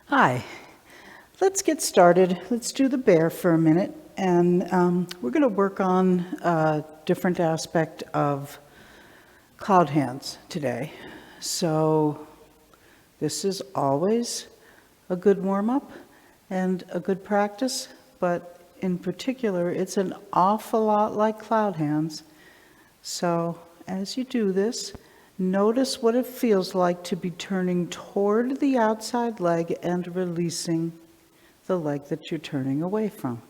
Hi, let's get started. Let's do the bear for a minute, and we're going to work on a different aspect of cloud hands today. So this is always a good warm-up and a good practice, but in particular, it's an awful lot like cloud hands. So as you do this, notice what it feels like to be turning toward the outside leg and releasing the leg that you're turning away from.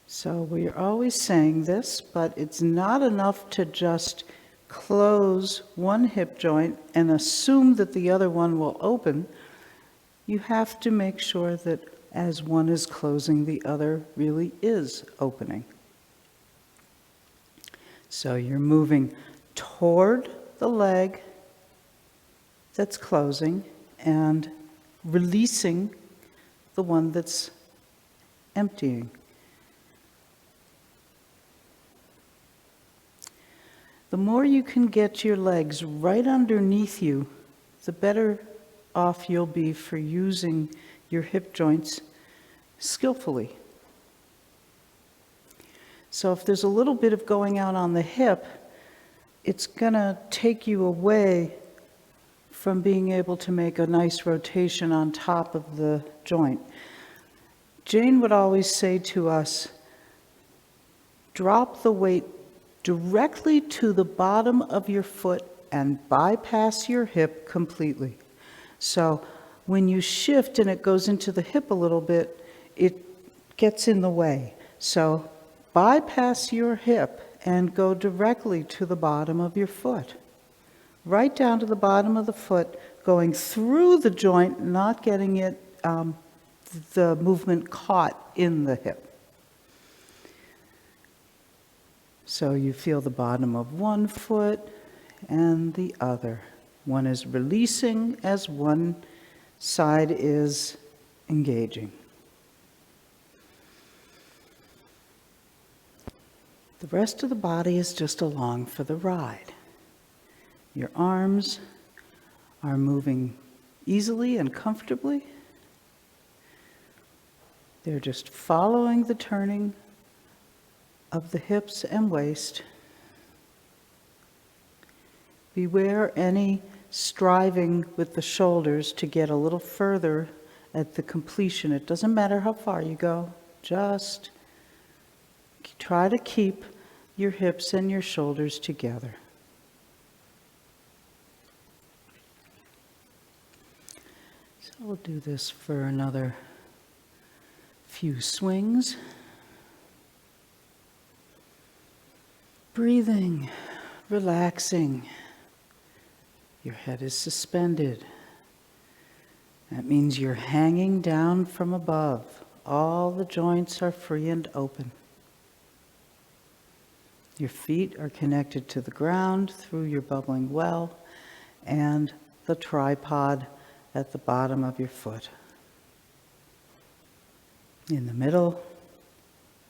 So we're always saying this, but it's not enough to just close one hip joint and assume that the other one will open. You have to make sure that as one is closing, the other really is opening. So you're moving toward the leg that's closing and releasing the one that's emptying. The more you can get your legs right underneath you, the better off you'll be for using your hip joints skillfully. So if there's a little bit of going out on the hip, it's going to take you away from being able to make a nice rotation on top of the joint. Jane would always say to us, drop the weight directly to the bottom of your foot and bypass your hip completely. So when you shift and it goes into the hip a little bit, it gets in the way. So bypass your hip and go directly to the bottom of your foot. Right down to the bottom of the foot, going through the joint, not getting it, the movement caught in the hip. So you feel the bottom of one foot and the other. One is releasing as one side is engaging. The rest of the body is just along for the ride. Your arms are moving easily and comfortably. They're just following the turning of the hips and waist. Beware any striving with the shoulders to get a little further at the completion. It doesn't matter how far you go, just try to keep your hips and your shoulders together. So we'll do this for another few swings. Breathing, relaxing. Your head is suspended. That means you're hanging down from above. All the joints are free and open. Your feet are connected to the ground through your bubbling well and the tripod at the bottom of your foot. In the middle,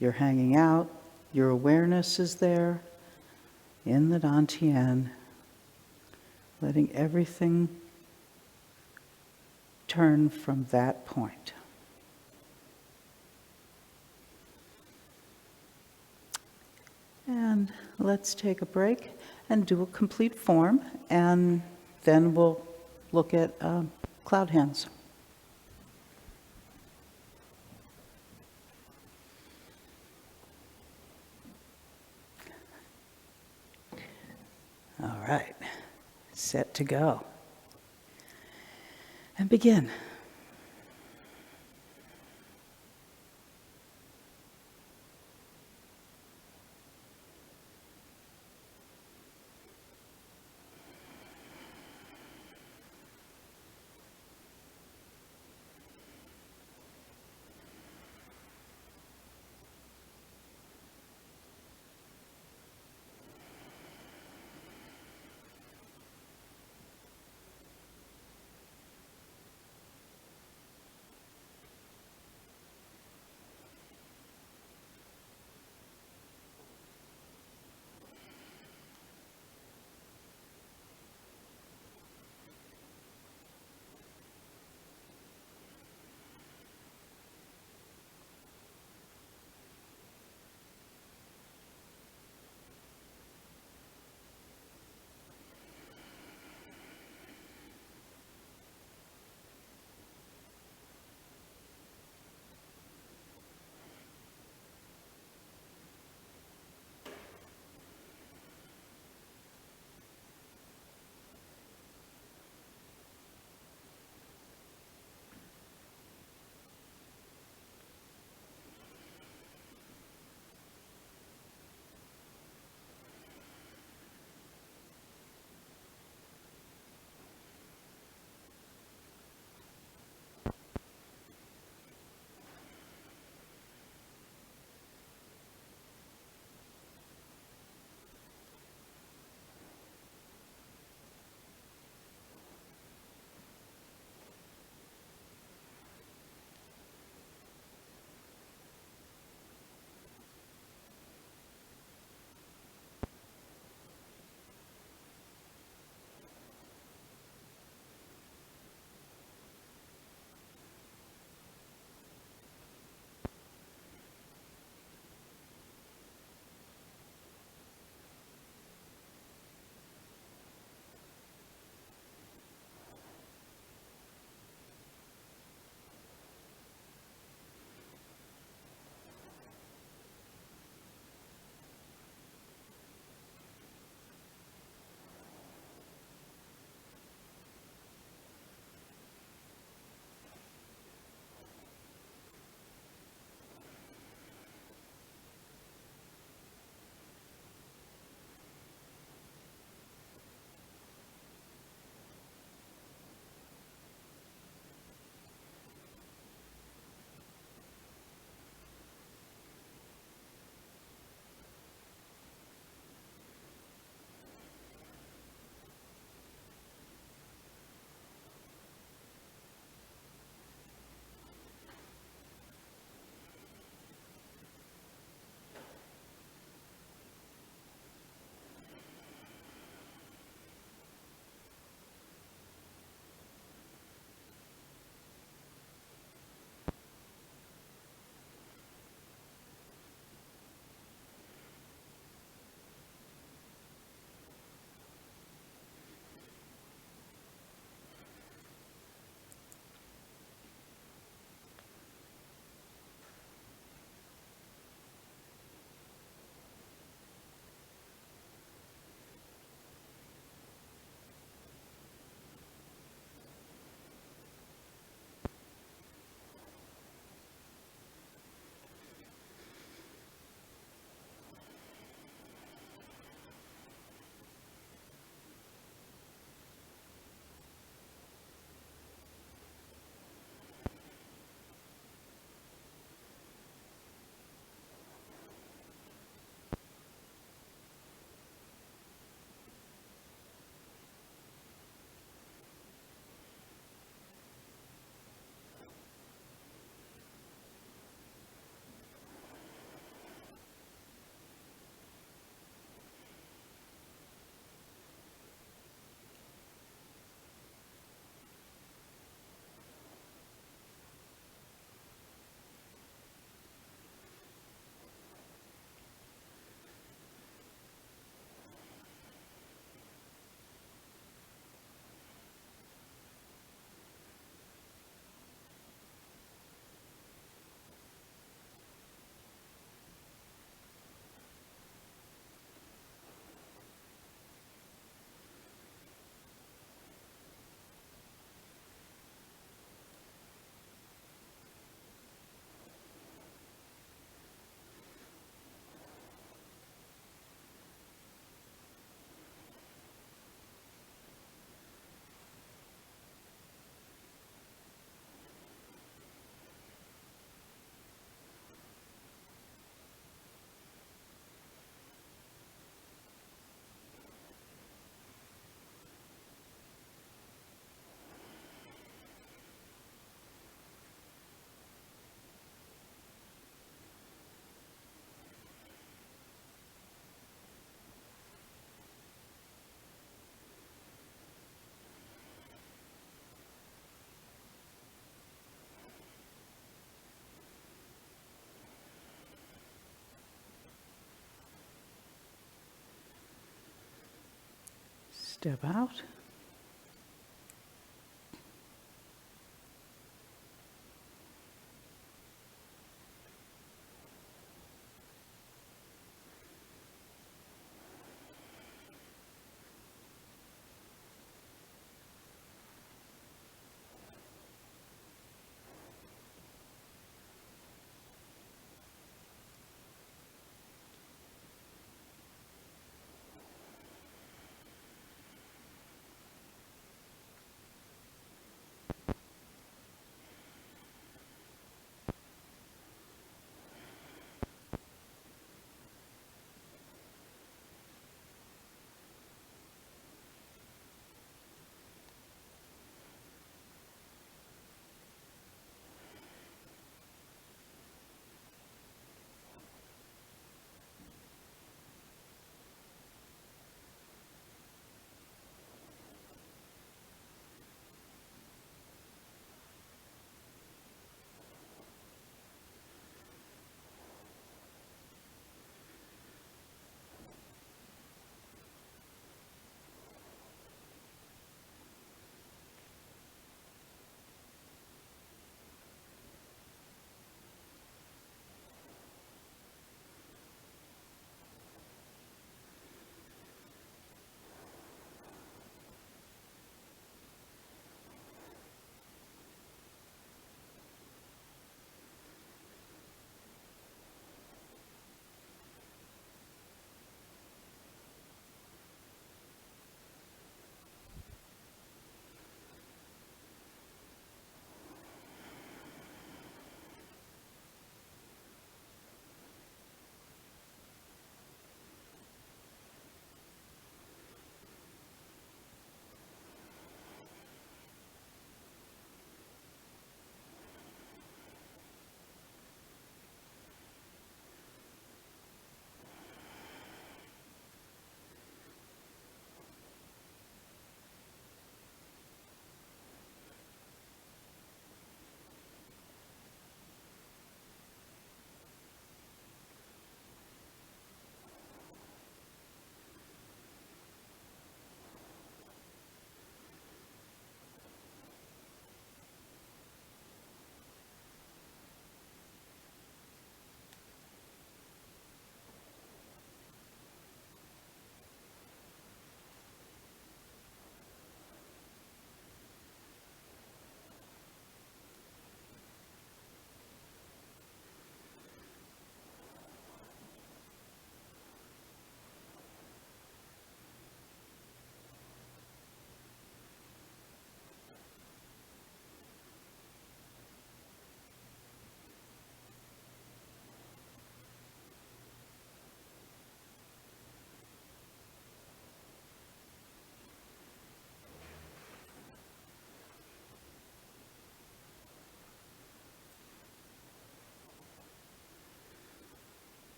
you're hanging out. Your awareness is there in the dantian, letting everything turn from that point. And let's take a break and do a complete form, and then we'll look at cloud hands. All right, set to go. And begin. Step out.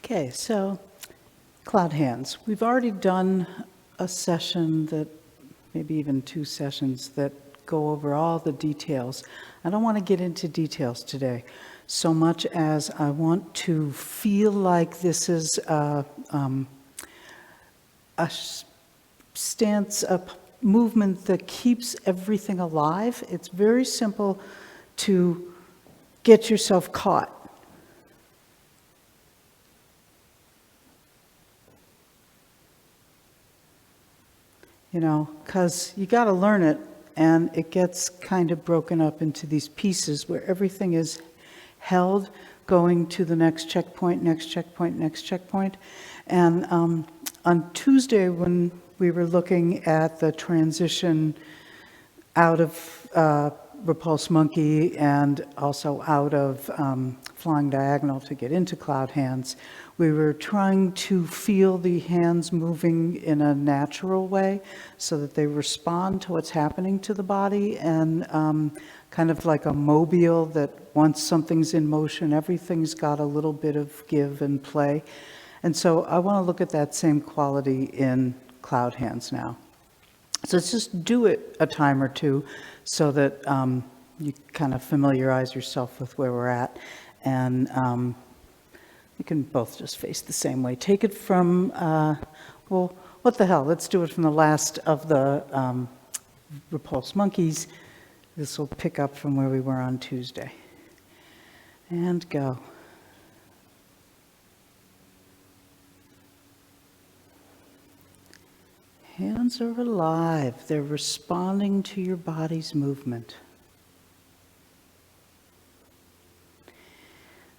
Okay, so cloud hands. We've already done a session that, maybe even 2 sessions that go over all the details. I don't want to get into details today so much as I want to feel like this is a stance, a movement that keeps everything alive. It's very simple to get yourself caught. You know, because you got to learn it, and it gets kind of broken up into these pieces where everything is held going to the next checkpoint, next checkpoint, next checkpoint. And on Tuesday, when we were looking at the transition out of repulse monkey and also out of flying diagonal to get into cloud hands, we were trying to feel the hands moving in a natural way so that they respond to what's happening to the body, and kind of like a mobile that once something's in motion, everything's got a little bit of give and play. And so I want to look at that same quality in cloud hands now. So let's just do it a time or two so that you kind of familiarize yourself with where we're at. And you can both just face the same way. Take it from, well, what the hell? Let's do it from the last of the repulse monkeys. This will pick up from where we were on Tuesday. And go. Hands are alive. They're responding to your body's movement.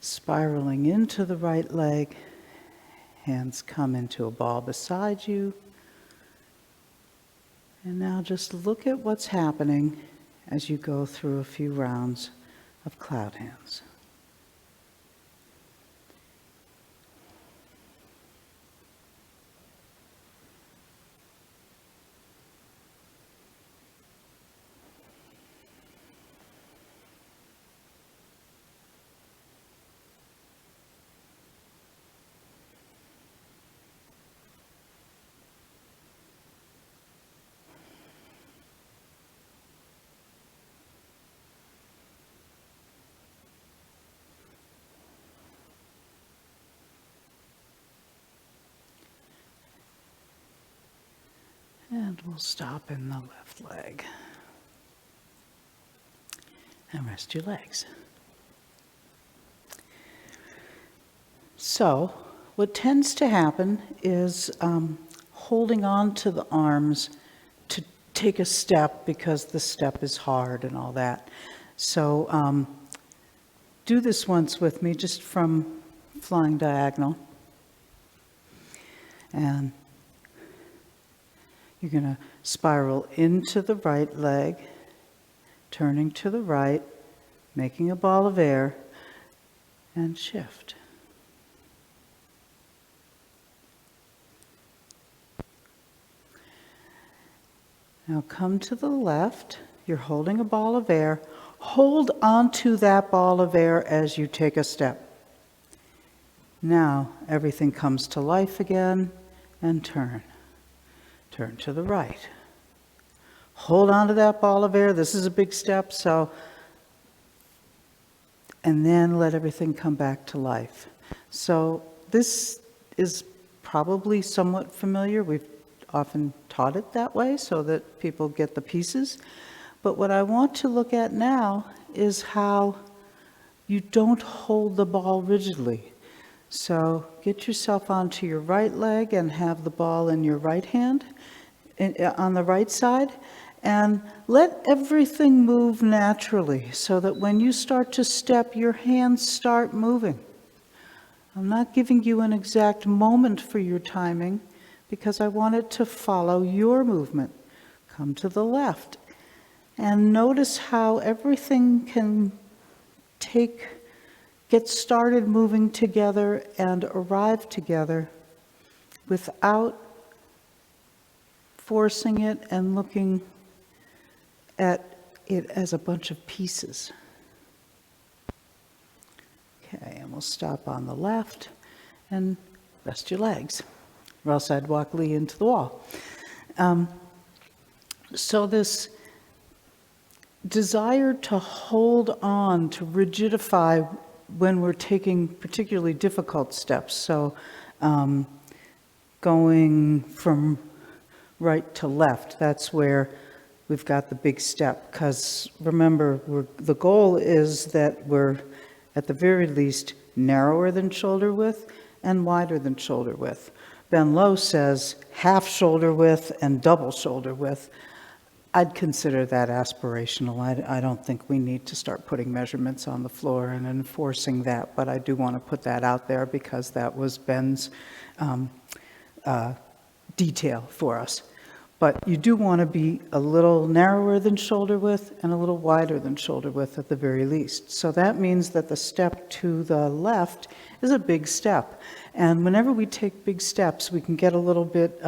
Spiraling into the right leg. Hands come into a ball beside you. And now just look at what's happening as you go through a few rounds of cloud hands. And we'll stop in the left leg. And rest your legs. So, what tends to happen is holding on to the arms to take a step because the step is hard and all that. So, do this once with me, just from flying diagonal. And you're going to spiral into the right leg, turning to the right, making a ball of air, and shift. Now come to the left. You're holding a ball of air. Hold onto that ball of air as you take a step. Now everything comes to life again, and turn. Turn to the right. Hold on to that ball of air. This is a big step, and then let everything come back to life. So this is probably somewhat familiar. We've often taught it that way so that people get the pieces. But what I want to look at now is how you don't hold the ball rigidly. So get yourself onto your right leg and have the ball in your right hand, on the right side, and let everything move naturally so that when you start to step, your hands start moving. I'm not giving you an exact moment for your timing because I want it to follow your movement. Come to the left and notice how everything can get started moving together and arrive together without forcing it and looking at it as a bunch of pieces. Okay, and we'll stop on the left and rest your legs, or else I'd walk Lee into the wall. So this desire to hold on, to rigidify when we're taking particularly difficult steps, so going from right to left, that's where we've got the big step, because remember, the goal is that we're, at the very least, narrower than shoulder width and wider than shoulder width. Ben Lowe says half shoulder width and double shoulder width. I'd consider that aspirational. I don't think we need to start putting measurements on the floor and enforcing that, but I do want to put that out there because that was Ben's detail for us. But you do want to be a little narrower than shoulder width and a little wider than shoulder width at the very least. So that means that the step to the left is a big step. And whenever we take big steps, we can get a little bit,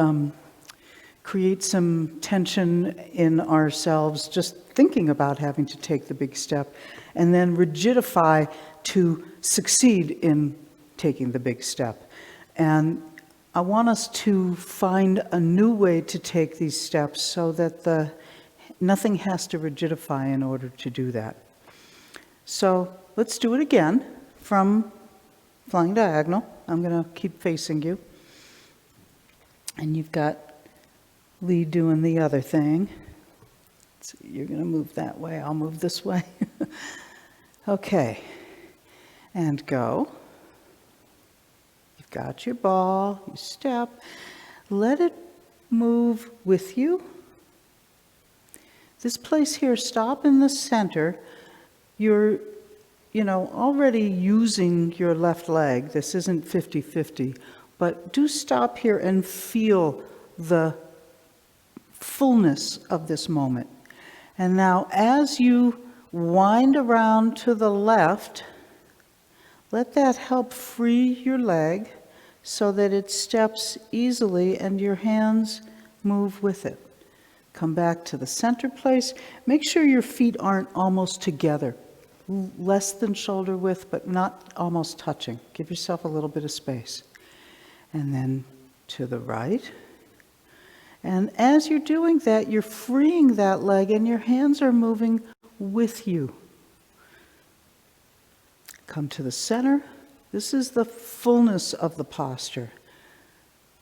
create some tension in ourselves just thinking about having to take the big step, and then rigidify to succeed in taking the big step. And I want us to find a new way to take these steps so that nothing has to rigidify in order to do that. So let's do it again from flying diagonal. I'm going to keep facing you. And you've got Lee doing the other thing. So you're going to move that way. I'll move this way. Okay. And go. Got your ball, you step, let it move with you. This place here, stop in the center. You're, already using your left leg. This isn't 50-50, but do stop here and feel the fullness of this moment. And now as you wind around to the left, let that help free your leg so that it steps easily and your hands move with it. Come back to the center place. Make sure your feet aren't almost together. Less than shoulder width, but not almost touching. Give yourself a little bit of space. And then to the right. And as you're doing that, you're freeing that leg and your hands are moving with you. Come to the center. This is the fullness of the posture.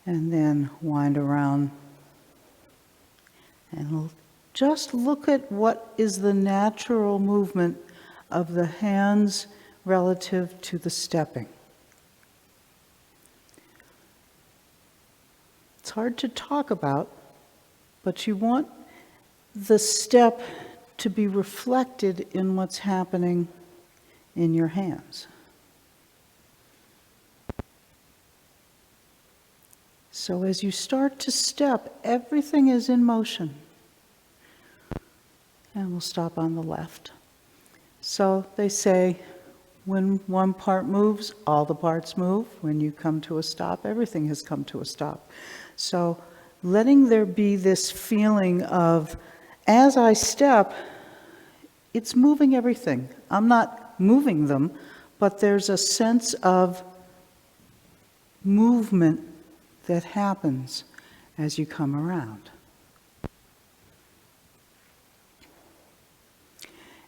And then wind around. And just look at what is the natural movement of the hands relative to the stepping. It's hard to talk about, but you want the step to be reflected in what's happening in your hands. So as you start to step, everything is in motion. And we'll stop on the left. So they say, when one part moves, all the parts move. When you come to a stop, everything has come to a stop. So letting there be this feeling of, as I step, it's moving everything. I'm not moving them, but there's a sense of movement that happens as you come around.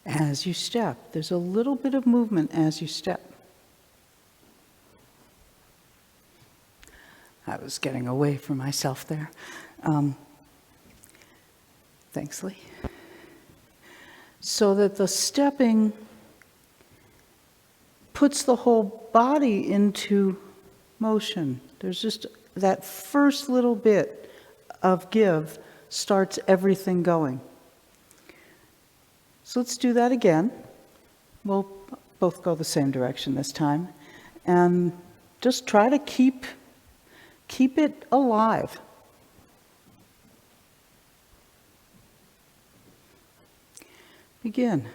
As you step, there's a little bit of movement as you step. I was getting away from myself there. Thanks, Lee. So that the stepping puts the whole body into motion. There's just that first little bit of give starts everything going. So let's do that again. We'll both go the same direction this time. And just try to keep it alive. Begin.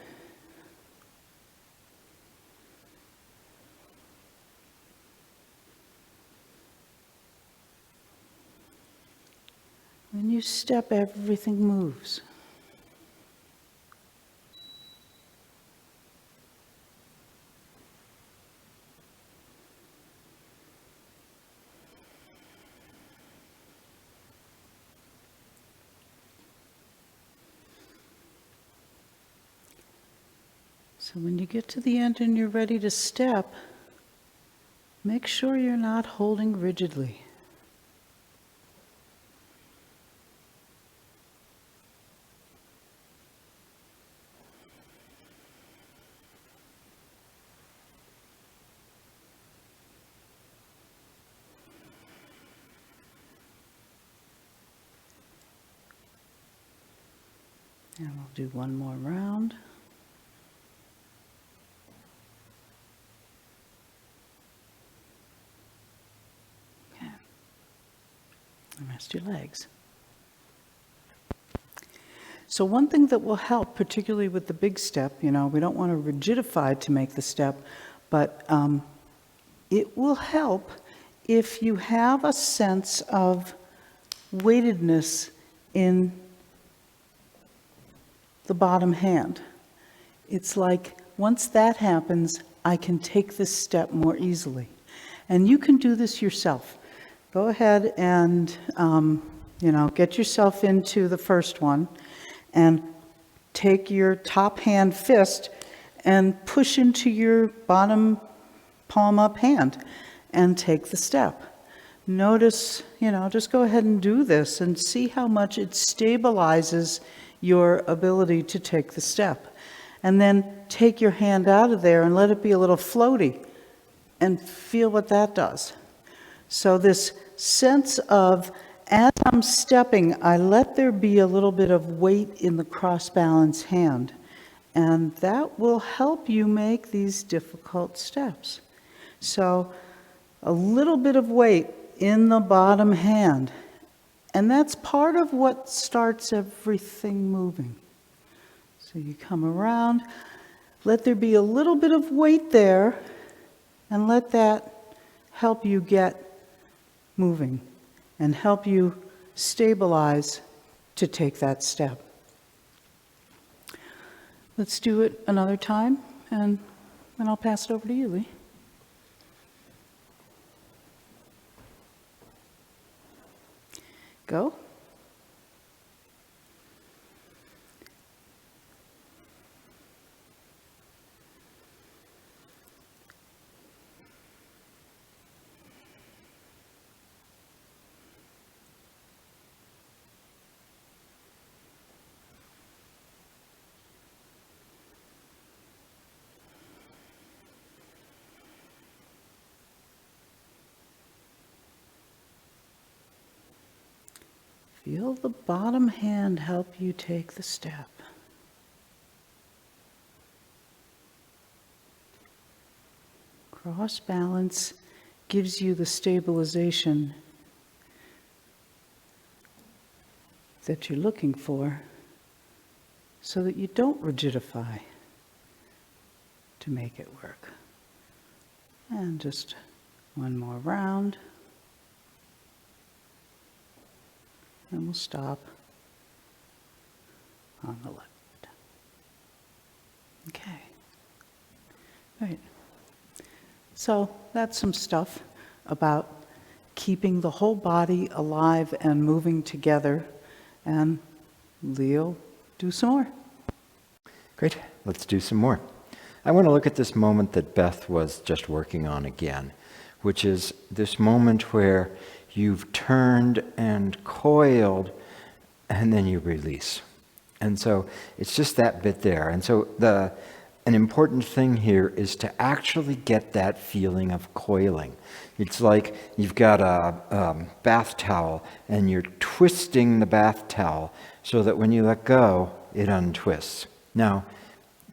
When you step, everything moves. So when you get to the end and you're ready to step, make sure you're not holding rigidly. And we'll do one more round. Okay. And rest your legs. So one thing that will help, particularly with the big step, we don't want to rigidify to make the step, but it will help if you have a sense of weightedness in the bottom hand. It's like, once that happens, I can take this step more easily. And you can do this yourself. Go ahead and, get yourself into the first one and take your top hand fist and push into your bottom palm up hand and take the step. Notice, just go ahead and do this and see how much it stabilizes your ability to take the step. And then take your hand out of there and let it be a little floaty and feel what that does. So this sense of, as I'm stepping, I let there be a little bit of weight in the cross-balance hand. And that will help you make these difficult steps. So a little bit of weight in the bottom hand. And that's part of what starts everything moving. So you come around, let there be a little bit of weight there, and let that help you get moving and help you stabilize to take that step. Let's do it another time, and then I'll pass it over to you, Lee. Go. Feel the bottom hand help you take the step. Cross balance gives you the stabilization that you're looking for so that you don't rigidify to make it work. And just one more round. And we'll stop on the left. Okay. Right. So that's some stuff about keeping the whole body alive and moving together. And Leo, do some more. Great. Let's do some more. I want to look at this moment that Beth was just working on again, which is this moment where you've turned and coiled, and then you release. And so it's just that bit there. And so an important thing here is to actually get that feeling of coiling. It's like you've got a bath towel, and you're twisting the bath towel so that when you let go, it untwists. Now,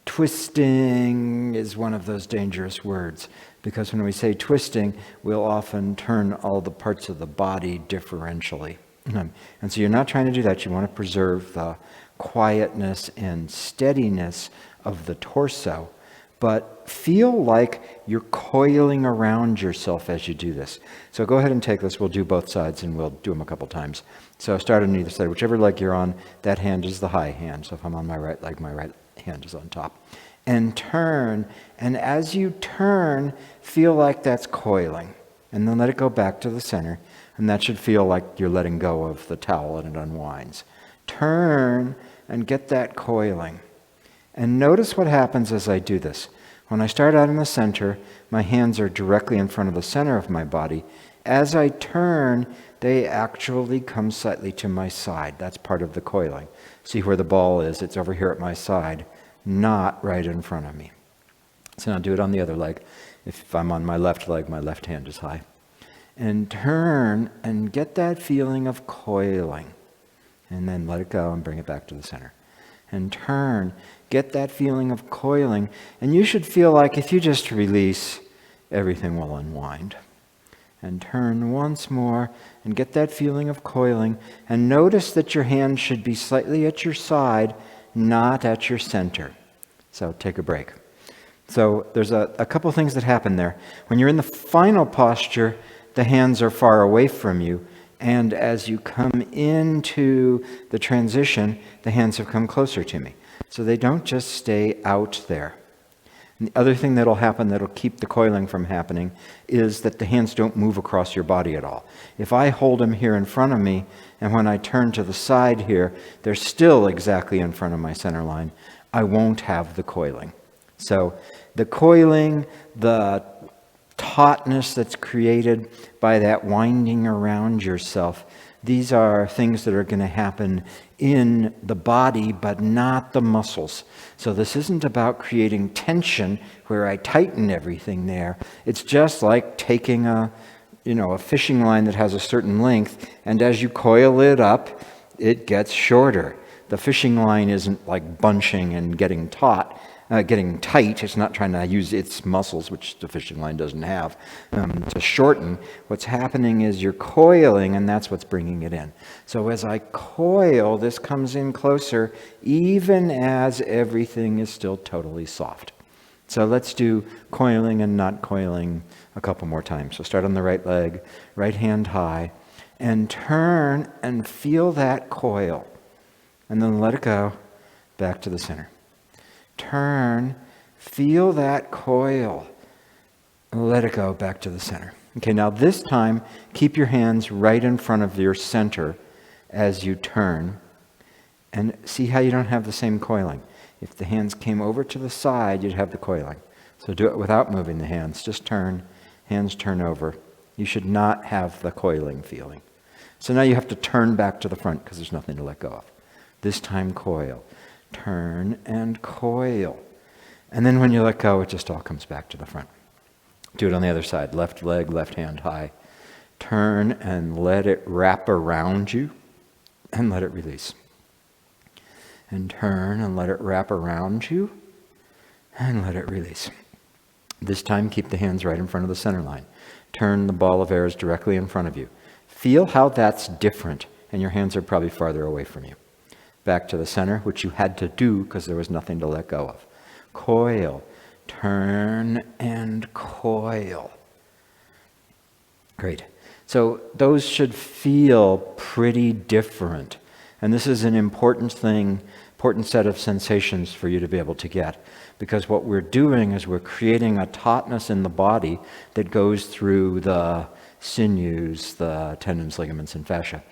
twisting is one of those dangerous words, because when we say twisting, we'll often turn all the parts of the body differentially. And so you're not trying to do that. You want to preserve the quietness and steadiness of the torso, but feel like you're coiling around yourself as you do this. So go ahead and take this. We'll do both sides, and we'll do them a couple times. So start on either side. Whichever leg you're on, that hand is the high hand. So if I'm on my right leg, my right hand is on top. And turn, and as you turn, feel like that's coiling. And then let it go back to the center, and that should feel like you're letting go of the towel and it unwinds. Turn and get that coiling. And notice what happens as I do this. When I start out in the center, my hands are directly in front of the center of my body. As I turn, they actually come slightly to my side. That's part of the coiling. See where the ball is? It's over here at my side, not right in front of me. So now do it on the other leg. If I'm on my left leg, my left hand is high. And turn and get that feeling of coiling. And then let it go and bring it back to the center. And turn, get that feeling of coiling. And you should feel like if you just release, everything will unwind. And turn once more and get that feeling of coiling. And notice that your hand should be slightly at your side, not at your center. So take a break. So there's a couple things that happen there. When you're in the final posture, the hands are far away from you. And as you come into the transition, the hands have come closer to me. So they don't just stay out there. And the other thing that'll happen that'll keep the coiling from happening is that the hands don't move across your body at all. If I hold them here in front of me, and when I turn to the side here, they're still exactly in front of my center line, I won't have the coiling. So the coiling, the tautness that's created by that winding around yourself, these are things that are going to happen in the body, but not the muscles. So this isn't about creating tension where I tighten everything there. It's just like taking a fishing line that has a certain length, and as you coil it up, it gets shorter. The fishing line isn't like bunching and getting tight. It's not trying to use its muscles, which the fishing line doesn't have, to shorten. What's happening is you're coiling, and that's what's bringing it in. So as I coil, this comes in closer, even as everything is still totally soft. So let's do coiling and not coiling a couple more times. So start on the right leg, right hand high, and turn and feel that coil. And then let it go back to the center. Turn, feel that coil, let it go back to the center. Okay, now this time, keep your hands right in front of your center as you turn, and see how you don't have the same coiling. If the hands came over to the side, you'd have the coiling. So do it without moving the hands. Just turn, hands turn over. You should not have the coiling feeling. So now you have to turn back to the front because there's nothing to let go of. This time coil. Turn and coil. And then when you let go, it just all comes back to the front. Do it on the other side. Left leg, left hand high. Turn and let it wrap around you and let it release. And turn and let it wrap around you and let it release. This time, keep the hands right in front of the center line. Turn the ball of air is directly in front of you. Feel how that's different, and your hands are probably farther away from you. Back to the center, which you had to do because there was nothing to let go of. Coil, turn and coil. Great. So those should feel pretty different. And this is an important set of sensations for you to be able to get. Because what we're doing is we're creating a tautness in the body that goes through the sinews, the tendons, ligaments, and fascia,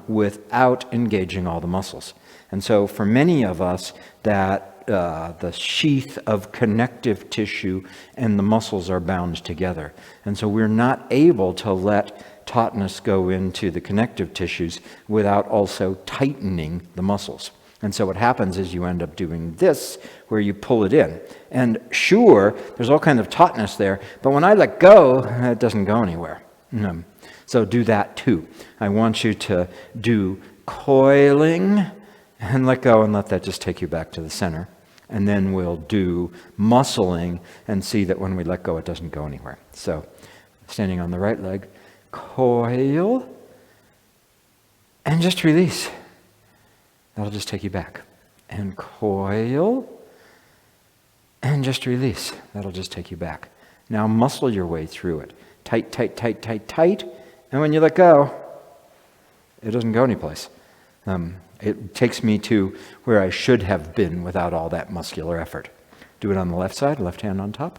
without engaging all the muscles. And so for many of us, that the sheath of connective tissue and the muscles are bound together. And so we're not able to let tautness go into the connective tissues without also tightening the muscles. And so what happens is you end up doing this, where you pull it in. And sure, there's all kinds of tautness there, but when I let go, it doesn't go anywhere. So do that too. I want you to do coiling and let go and let that just take you back to the center. And then we'll do muscling and see that when we let go, it doesn't go anywhere. So standing on the right leg, coil and just release. That'll just take you back. And coil and just release. That'll just take you back. Now muscle your way through it. Tight, tight, tight, tight, tight. And when you let go, it doesn't go anyplace. It takes me to where I should have been without all that muscular effort. Do it on the left side, left hand on top.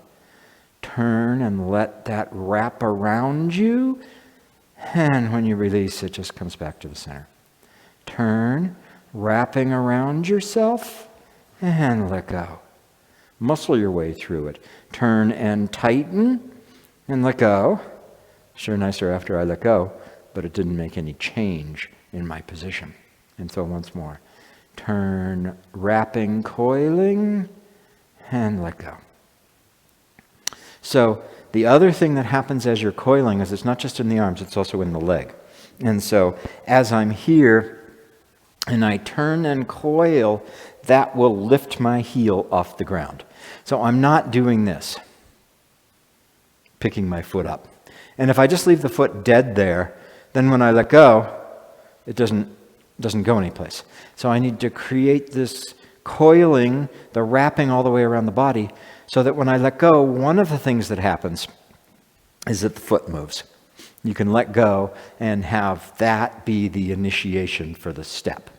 Turn and let that wrap around you. And when you release, it just comes back to the center. Turn, wrapping around yourself, and let go. Muscle your way through it. Turn and tighten, and let go. Sure nicer after I let go, but it didn't make any change in my position. And so once more. Turn, wrapping, coiling, and let go. So the other thing that happens as you're coiling is it's not just in the arms, it's also in the leg. And so as I'm here and I turn and coil, that will lift my heel off the ground. So I'm not doing this, picking my foot up. And if I just leave the foot dead there, then when I let go, it doesn't go anyplace. So I need to create this coiling, the wrapping all the way around the body, so that when I let go, one of the things that happens is that the foot moves. You can let go and have that be the initiation for the step.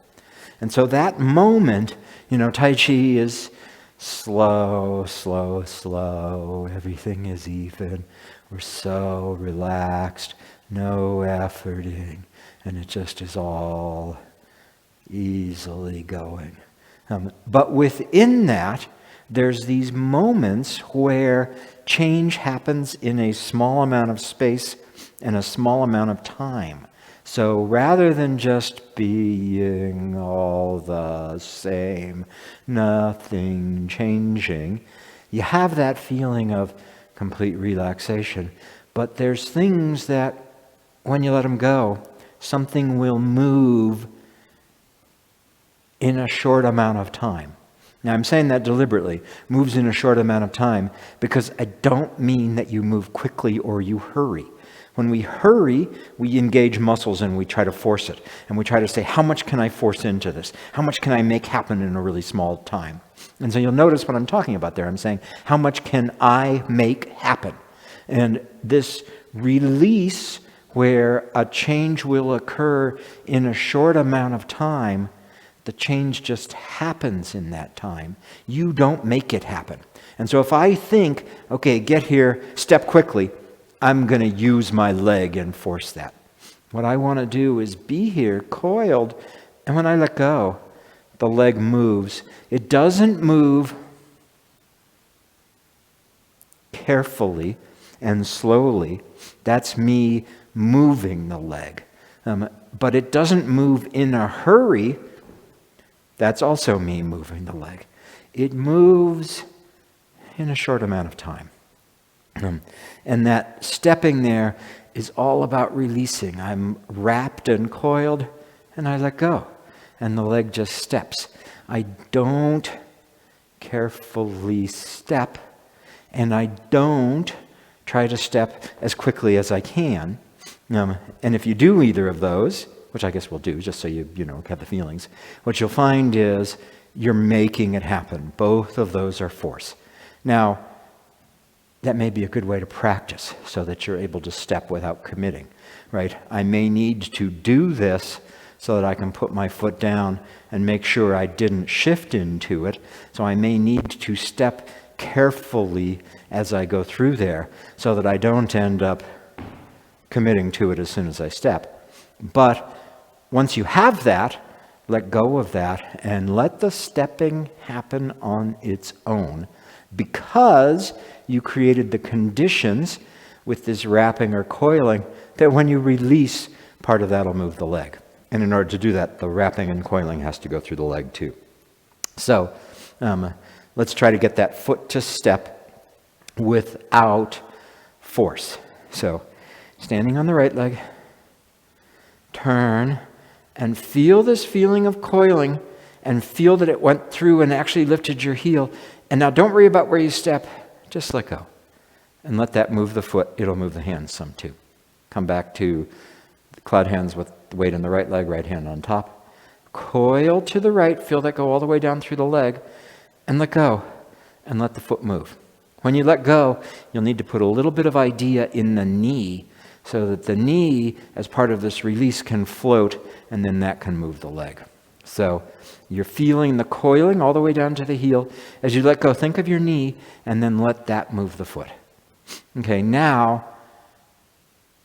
And so that moment, Tai Chi is slow, slow, slow. Everything is even. We're so relaxed, no efforting, and it just is all easily going. But within that, there's these moments where change happens in a small amount of space and a small amount of time. So rather than just being all the same, nothing changing, you have that feeling of complete relaxation. But there's things that, when you let them go, something will move in a short amount of time. Now, I'm saying that deliberately, moves in a short amount of time, because I don't mean that you move quickly or you hurry. When we hurry, we engage muscles and we try to force it. And we try to say, how much can I force into this? How much can I make happen in a really small time? And so you'll notice what I'm talking about there. I'm saying, how much can I make happen? And this release, where a change will occur in a short amount of time, the change just happens in that time. You don't make it happen. And so if I think, okay, get here, step quickly, I'm going to use my leg and force that. What I want to do is be here, coiled, and when I let go, the leg moves. It doesn't move carefully and slowly. That's me moving the leg. But it doesn't move in a hurry. That's also me moving the leg. It moves in a short amount of time. And that stepping there is all about releasing. I'm wrapped and coiled, and I let go. And the leg just steps. I don't carefully step, and I don't try to step as quickly as I can. And if you do either of those, which I guess we'll do, just so you have the feelings, what you'll find is you're making it happen. Both of those are force. Now, that may be a good way to practice so that you're able to step without committing, right? I may need to do this so that I can put my foot down and make sure I didn't shift into it. So I may need to step carefully as I go through there so that I don't end up committing to it as soon as I step. But once you have that, let go of that and let the stepping happen on its own, because you created the conditions with this wrapping or coiling that when you release, part of that will move the leg. And in order to do that, the wrapping and coiling has to go through the leg too. So let's try to get that foot to step without force. So standing on the right leg, turn, and feel this feeling of coiling, and feel that it went through and actually lifted your heel. And now don't worry about where you step, just let go. And let that move the foot, it'll move the hands some too. Come back to the cloud hands with the weight in the right leg, right hand on top. Coil to the right, feel that go all the way down through the leg, and let go, and let the foot move. When you let go, you'll need to put a little bit of idea in the knee so that the knee, as part of this release, can float, and then that can move the leg. So you're feeling the coiling all the way down to the heel. As you let go, think of your knee, and then let that move the foot. Okay, now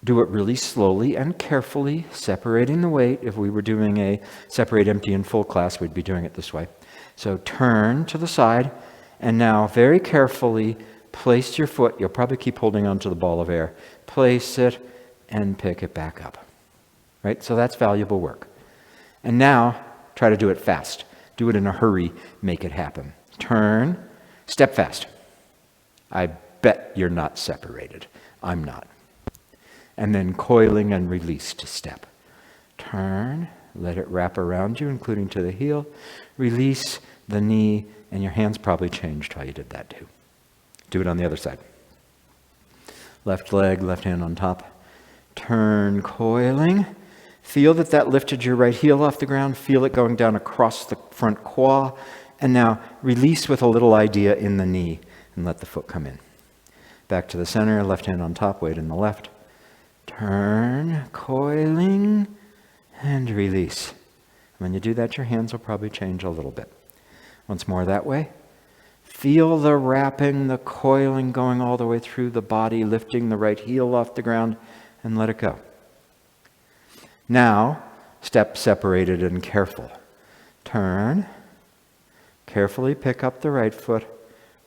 do it really slowly and carefully, separating the weight. If we were doing a separate, empty, and full class, we'd be doing it this way. So turn to the side, and now very carefully place your foot. You'll probably keep holding onto the ball of air. Place it and pick it back up. Right? So that's valuable work. And now try to do it fast. Do it in a hurry. Make it happen. Turn, step fast. I bet you're not separated. I'm not. And then coiling and release to step. Turn, let it wrap around you, including to the heel. Release the knee, and your hands probably changed while you did that too. Do it on the other side. Left leg, left hand on top. Turn, coiling. Feel that lifted your right heel off the ground. Feel it going down across the front quad. And now release with a little idea in the knee and let the foot come in. Back to the center, left hand on top, weight in the left. Turn, coiling, and release. When you do that, your hands will probably change a little bit. Once more that way. Feel the wrapping, the coiling going all the way through the body, lifting the right heel off the ground, and let it go. Now, step separated and careful. Turn, carefully pick up the right foot,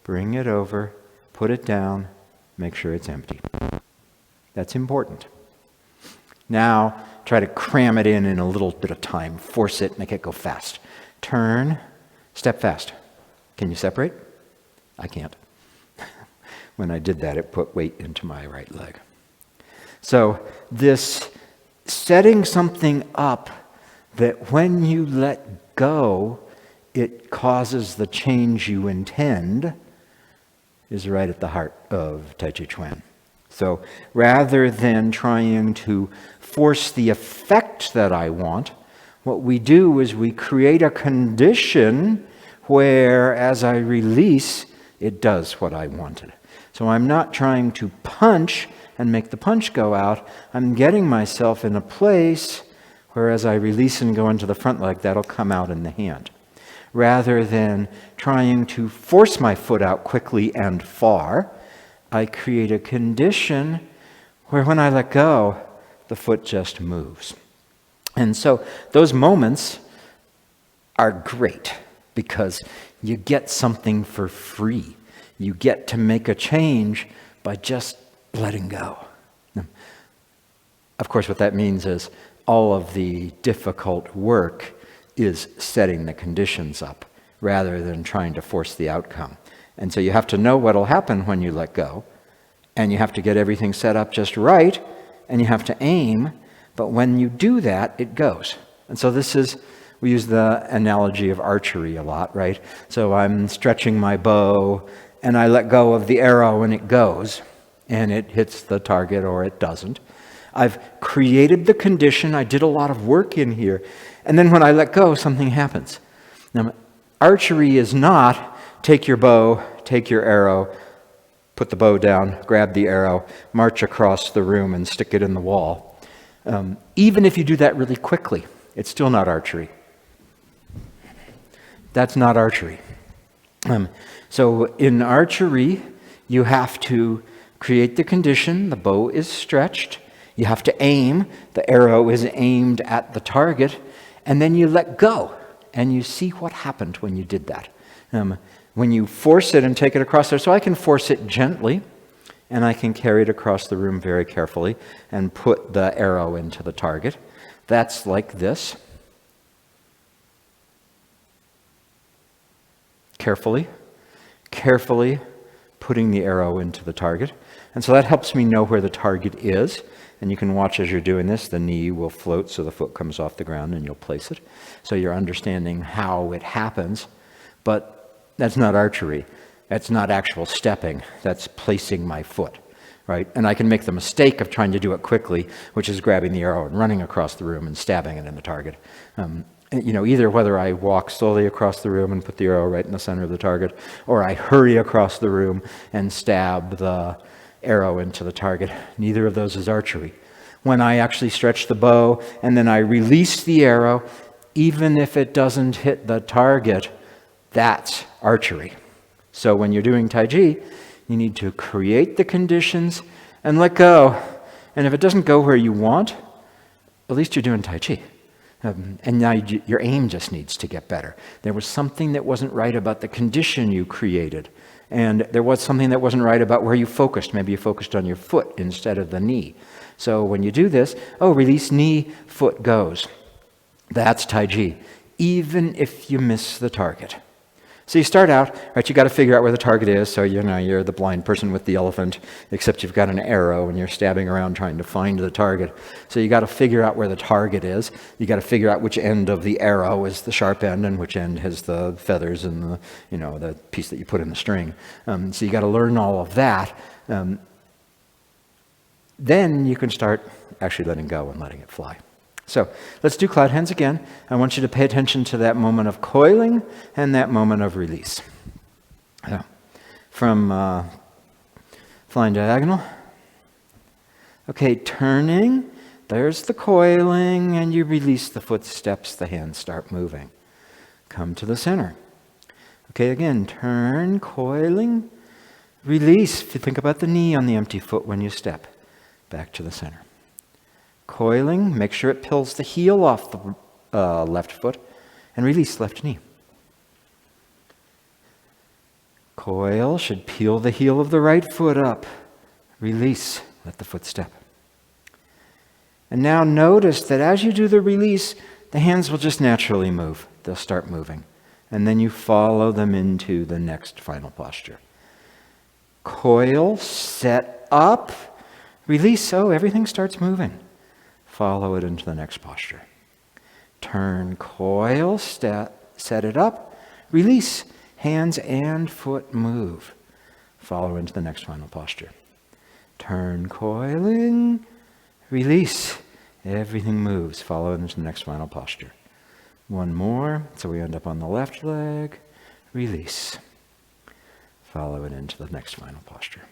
bring it over, put it down, make sure it's empty. That's important. Now, try to cram it in a little bit of time. Force it, make it go fast. Turn, step fast. Can you separate? I can't. When I did that, it put weight into my right leg. So this setting something up that when you let go, it causes the change you intend is right at the heart of Tai Chi Chuan. So rather than trying to force the effect that I want, what we do is we create a condition where as I release, it does what I wanted. So I'm not trying to punch and make the punch go out. I'm getting myself in a place where as I release and go into the front leg, that'll come out in the hand. Rather than trying to force my foot out quickly and far, I create a condition where when I let go, the foot just moves. And so those moments are great because you get something for free. You get to make a change by just letting go. Of course, what that means is all of the difficult work is setting the conditions up rather than trying to force the outcome. And so you have to know what will happen when you let go, and you have to get everything set up just right, and you have to aim, but when you do that, it goes. And so we use the analogy of archery a lot, right? So I'm stretching my bow, and I let go of the arrow, and it goes, and it hits the target or it doesn't. I've created the condition, I did a lot of work in here, and then when I let go, something happens. Now, archery is not take your bow, take your arrow, put the bow down, grab the arrow, march across the room and stick it in the wall. Even if you do that really quickly, it's still not archery. That's not archery. So in archery, you have to create the condition, the bow is stretched, you have to aim, the arrow is aimed at the target, and then you let go, and you see what happened when you did that. When you force it and take it across there, so I can force it gently, and I can carry it across the room very carefully and put the arrow into the target. That's like this. Carefully putting the arrow into the target. And so that helps me know where the target is. And you can watch as you're doing this, the knee will float so the foot comes off the ground and you'll place it. So you're understanding how it happens. But that's not archery. That's not actual stepping. That's placing my foot, right? And I can make the mistake of trying to do it quickly, which is grabbing the arrow and running across the room and stabbing it in the target. Either whether I walk slowly across the room and put the arrow right in the center of the target, or I hurry across the room and stab the arrow into the target. Neither of those is archery. When I actually stretch the bow and then I release the arrow, even if it doesn't hit the target, that's archery. So when you're doing Tai Chi, you need to create the conditions and let go. And if it doesn't go where you want, at least you're doing Tai Chi. And now your aim just needs to get better. There was something that wasn't right about the condition you created. And there was something that wasn't right about where you focused. Maybe you focused on your foot instead of the knee. So when you do this, release knee, foot goes. That's Tai Chi, even if you miss the target. So you start out, right, you got to figure out where the target is. So, you're the blind person with the elephant, except you've got an arrow and you're stabbing around trying to find the target. So you got to figure out where the target is. You got to figure out which end of the arrow is the sharp end and which end has the feathers and the piece that you put in the string. So you got to learn all of that. Then you can start actually letting go and letting it fly. So let's do cloud hands again. I want you to pay attention to that moment of coiling and that moment of release. So, from flying diagonal. Okay, turning. There's the coiling, and you release the footsteps. The hands start moving. Come to the center. Okay, again, turn, coiling, release. If you think about the knee on the empty foot when you step. Back to the center. Coiling, make sure it pulls the heel off the left foot, and release left knee. Coil should peel the heel of the right foot up. Release, let the foot step. And now notice that as you do the release, the hands will just naturally move. They'll start moving. And then you follow them into the next final posture. Coil, set up, release, everything starts moving. Follow it into the next posture. Turn, coil, set it up, release, hands and foot move. Follow into the next final posture. Turn, coiling, release, everything moves. Follow it into the next final posture. One more, so we end up on the left leg, release. Follow it into the next final posture.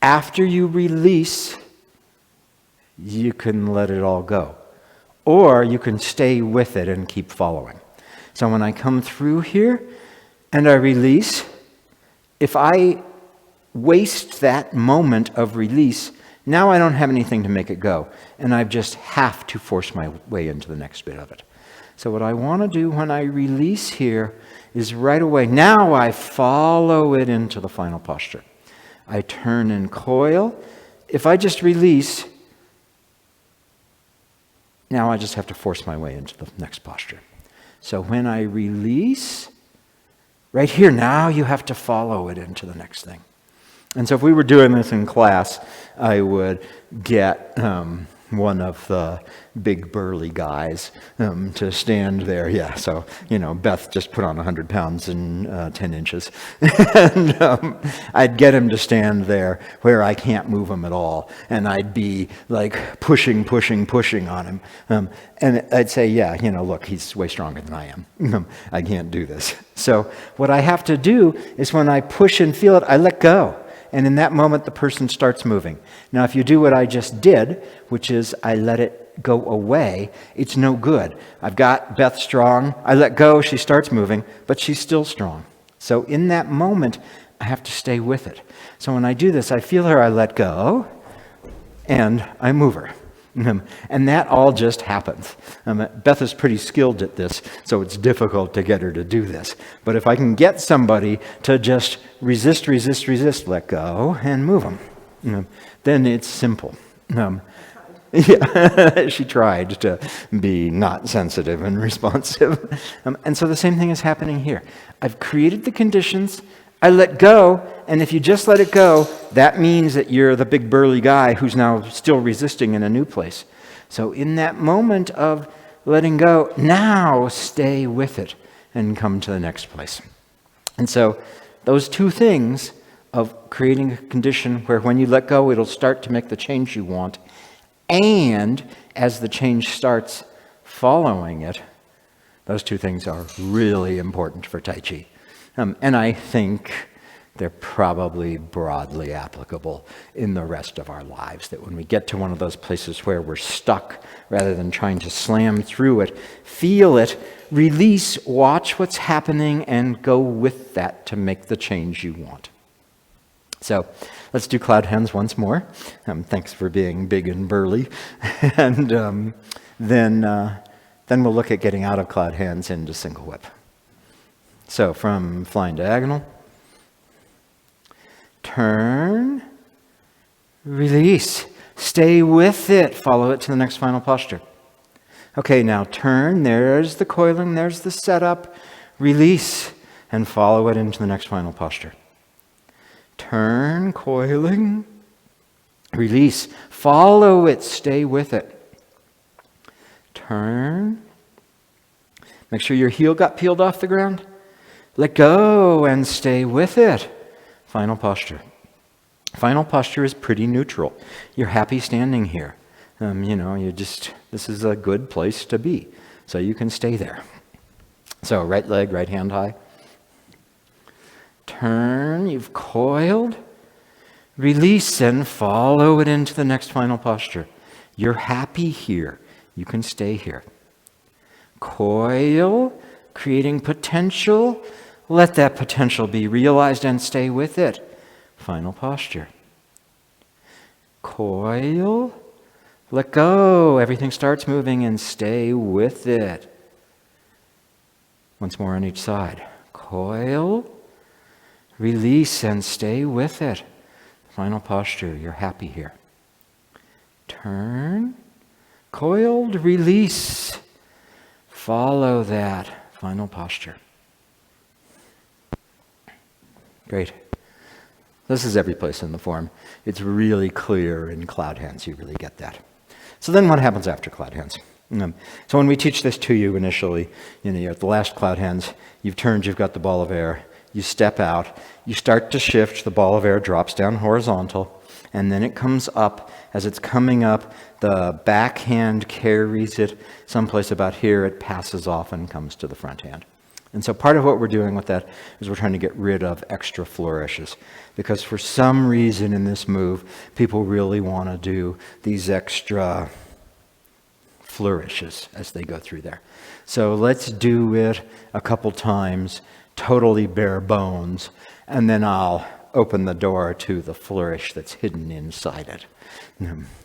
After you release, you can let it all go. Or you can stay with it and keep following. So when I come through here and I release, if I waste that moment of release, now I don't have anything to make it go. And I just have to force my way into the next bit of it. So what I want to do when I release here is right away, now I follow it into the final posture. I turn and coil. If I just release, now I just have to force my way into the next posture. So when I release, right here, now you have to follow it into the next thing. And so if we were doing this in class, I would get one of the big burly guys to stand there. Yeah, so, Beth just put on 100 pounds in 10 inches. And I'd get him to stand there where I can't move him at all. And I'd be like pushing on him. And I'd say, look, he's way stronger than I am. I can't do this. So what I have to do is when I push and feel it, I let go. And in that moment, the person starts moving. Now, if you do what I just did, which is I let it go away, it's no good. I've got Beth strong. I let go. She starts moving, but she's still strong. So in that moment, I have to stay with it. So when I do this, I feel her, I let go, and I move her. And that all just happens. Beth is pretty skilled at this, so it's difficult to get her to do this. But if I can get somebody to just resist, let go, and move them, then it's simple. She tried to be not sensitive and responsive. And so the same thing is happening here. I've created the conditions. I let go, and if you just let it go, that means that you're the big burly guy who's now still resisting in a new place. So in that moment of letting go, now stay with it and come to the next place. And so those two things of creating a condition where when you let go, it'll start to make the change you want, and as the change starts, following it, those two things are really important for Tai Chi. And I think they're probably broadly applicable in the rest of our lives, that when we get to one of those places where we're stuck, rather than trying to slam through it, feel it, release, watch what's happening, and go with that to make the change you want. So let's do cloud hands once more. Thanks for being big and burly. And then we'll look at getting out of cloud hands into single whip. So from flying diagonal, turn, release, stay with it, follow it to the next final posture. Okay, now turn, there's the coiling, there's the setup, release, and follow it into the next final posture. Turn, coiling, release, follow it, stay with it. Turn, make sure your heel got peeled off the ground. Let go and stay with it. Final posture. Final posture is pretty neutral. You're happy standing here. This is a good place to be. So you can stay there. So right leg, right hand high. Turn, you've coiled. Release and follow it into the next final posture. You're happy here. You can stay here. Coil, creating potential. Let that potential be realized and stay with it. Final posture. Coil, let go. Everything starts moving and stay with it. Once more on each side. Coil, release and stay with it. Final posture, you're happy here. Turn, coiled, release. Follow that. Final posture. Great. This is every place in the form. It's really clear in cloud hands. You really get that. So then what happens after cloud hands? So when we teach this to you initially, you're at the last cloud hands, you've turned, you've got the ball of air. You step out, you start to shift, the ball of air drops down horizontal, and then it comes up. As it's coming up, the back hand carries it someplace about here, it passes off and comes to the front hand. And so part of what we're doing with that is we're trying to get rid of extra flourishes, because for some reason in this move, people really want to do these extra flourishes as they go through there. So let's do it a couple times, totally bare bones, and then I'll open the door to the flourish that's hidden inside it.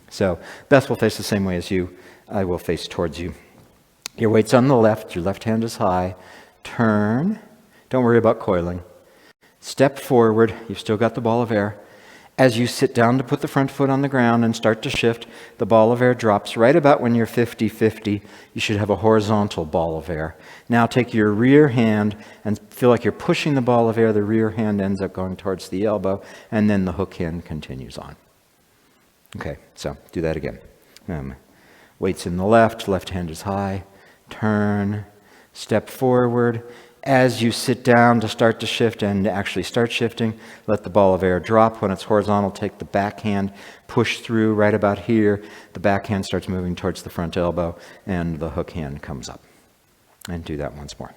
So Beth will face the same way as you. I will face towards you. Your weight's on the left, your left hand is high. Turn, don't worry about coiling. Step forward, you've still got the ball of air. As you sit down to put the front foot on the ground and start to shift, the ball of air drops right about when you're 50-50. You should have a horizontal ball of air. Now take your rear hand and feel like you're pushing the ball of air. The rear hand ends up going towards the elbow, and then the hook hand continues on. Okay, so do that again. Weight's in the left, left hand is high. Turn, step forward. As you sit down to start to shift and actually start shifting, let the ball of air drop. When it's horizontal, take the back hand, push through right about here. The back hand starts moving towards the front elbow, and the hook hand comes up. And do that once more.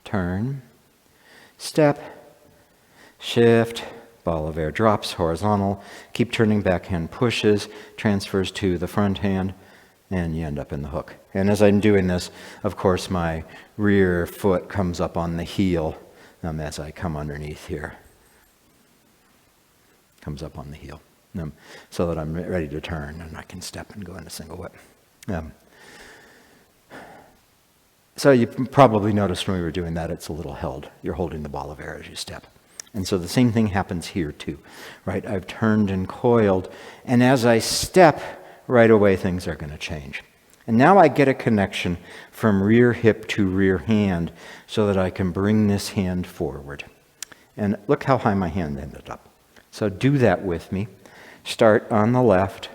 Turn, step, shift, ball of air drops, horizontal. Keep turning, back hand pushes, transfers to the front hand, and you end up in the hook. And as I'm doing this, of course, my rear foot comes up on the heel as I come underneath here. Comes up on the heel. So that I'm ready to turn and I can step and go into single whip. So you probably noticed when we were doing that, it's a little held. You're holding the ball of air as you step. And so the same thing happens here too, right? I've turned and coiled, and as I step, right away things are going to change. And now I get a connection from rear hip to rear hand so that I can bring this hand forward. And look how high my hand ended up. So do that with me. Start on the left,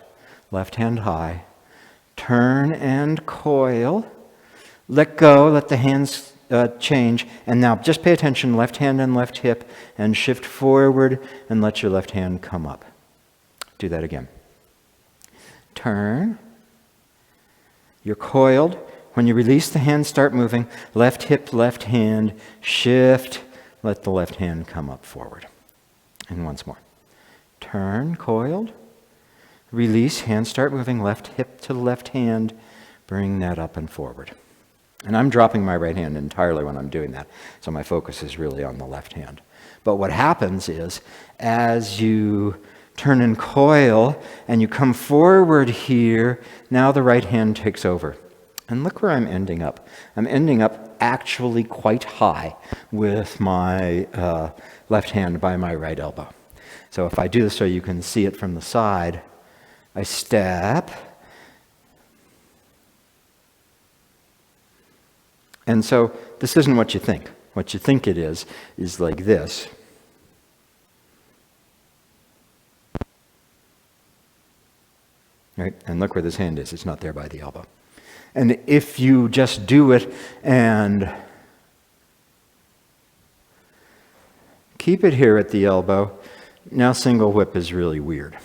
left hand high. Turn and coil. Let go, let the hands change. And now just pay attention, left hand and left hip, and shift forward and let your left hand come up. Do that again. Turn. You're coiled. When you release the hand, start moving. Left hip, left hand, shift. Let the left hand come up forward. And once more. Turn, coiled. Release, hands start moving. Left hip to left hand. Bring that up and forward. And I'm dropping my right hand entirely when I'm doing that, so my focus is really on the left hand. But what happens is, as you turn and coil, and you come forward here, now the right hand takes over. And look where I'm ending up. I'm ending up actually quite high with my left hand by my right elbow. So if I do this so you can see it from the side, I step. And so this isn't what you think. What you think it is like this. Right? And look where this hand is. It's not there by the elbow. And if you just do it and keep it here at the elbow, now single whip is really weird.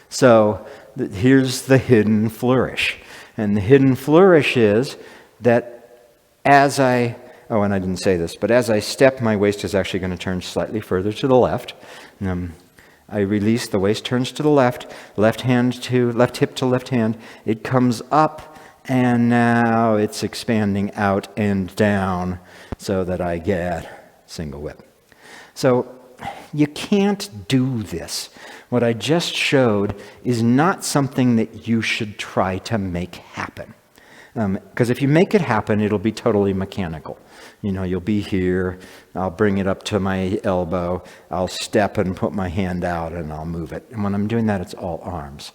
So here's the hidden flourish. And the hidden flourish is that as I didn't say this, but as I step, my waist is actually going to turn slightly further to the left. I release, the waist turns to the left, left hip to left hand. It comes up, and now it's expanding out and down so that I get single whip. So you can't do this. What I just showed is not something that you should try to make happen. Because if you make it happen, it'll be totally mechanical. You'll be here, I'll bring it up to my elbow, I'll step and put my hand out and I'll move it. And when I'm doing that, it's all arms.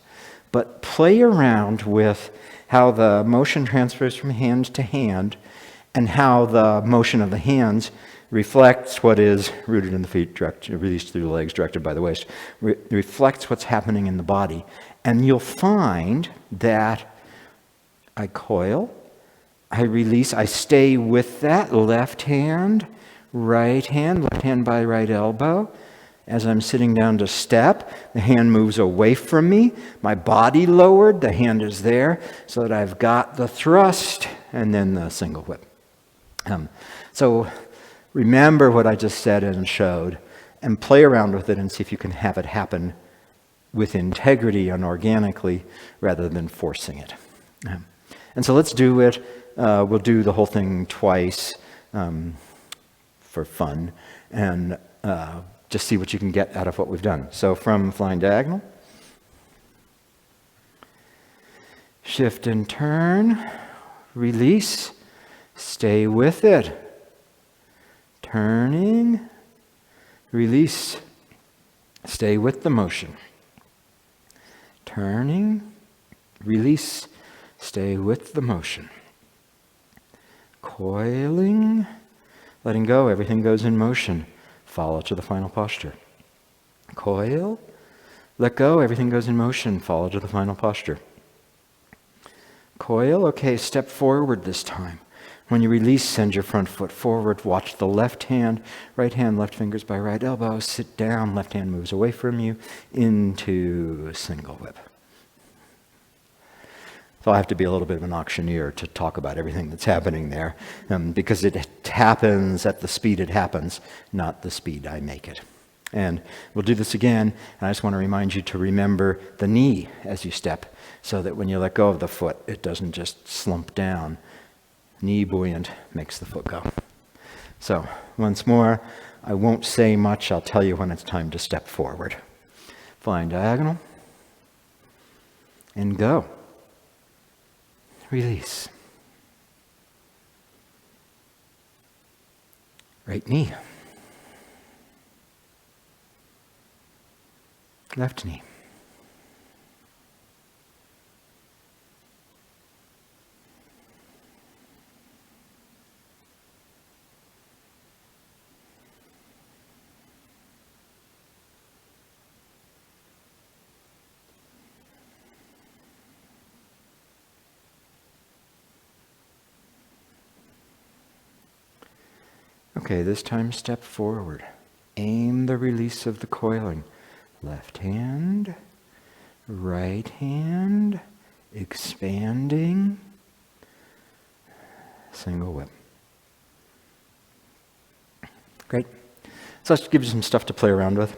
But play around with how the motion transfers from hand to hand and how the motion of the hands reflects what is rooted in the feet, released through the legs, directed by the waist, reflects what's happening in the body. And you'll find that I coil, I release, I stay with that left hand by right elbow. As I'm sitting down to step, the hand moves away from me, my body lowered, the hand is there, so that I've got the thrust and then the single whip. So remember what I just said and showed, and play around with it and see if you can have it happen with integrity and organically rather than forcing it. And so let's do it. We'll do the whole thing twice for fun and just see what you can get out of what we've done. So from flying diagonal, shift and turn, release, stay with it, turning, release, stay with the motion, turning, release, stay with the motion. Coiling, letting go, everything goes in motion. Follow to the final posture. Coil, let go, everything goes in motion. Follow to the final posture. Coil, okay, step forward this time. When you release, send your front foot forward. Watch the left hand, left fingers by right elbow. Sit down, left hand moves away from you into single whip. So I have to be a little bit of an auctioneer to talk about everything that's happening there, because it happens at the speed it happens, not the speed I make it. And we'll do this again, and I just want to remind you to remember the knee as you step, so that when you let go of the foot, it doesn't just slump down. Knee buoyant makes the foot go. So once more, I won't say much. I'll tell you when it's time to step forward. Flying diagonal, and go. Release. Right knee. Left knee. Okay, this time step forward. Aim the release of the coiling. Left hand, right hand, expanding, single whip. Great. So let's give you some stuff to play around with.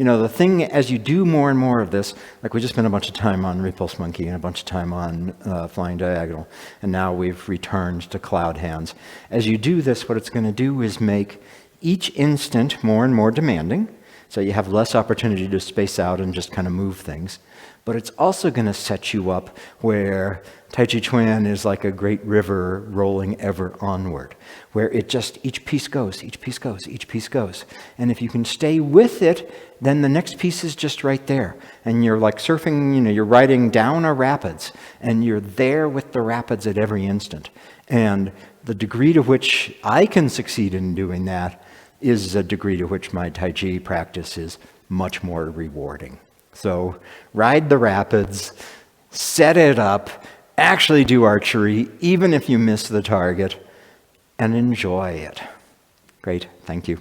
the thing as you do more and more of this, like we just spent a bunch of time on repulse monkey and a bunch of time on flying diagonal, and now we've returned to cloud hands. As you do this, what it's going to do is make each instant more and more demanding, so you have less opportunity to space out and just kind of move things. But it's also going to set you up where Tai Chi Chuan is like a great river rolling ever onward, where it just, each piece goes, each piece goes, each piece goes. And if you can stay with it, then the next piece is just right there. And you're like surfing, you're riding down a rapids, and you're there with the rapids at every instant. And the degree to which I can succeed in doing that is a degree to which my Tai Chi practice is much more rewarding. So ride the rapids, set it up, actually do archery, even if you miss the target, and enjoy it. Great, thank you.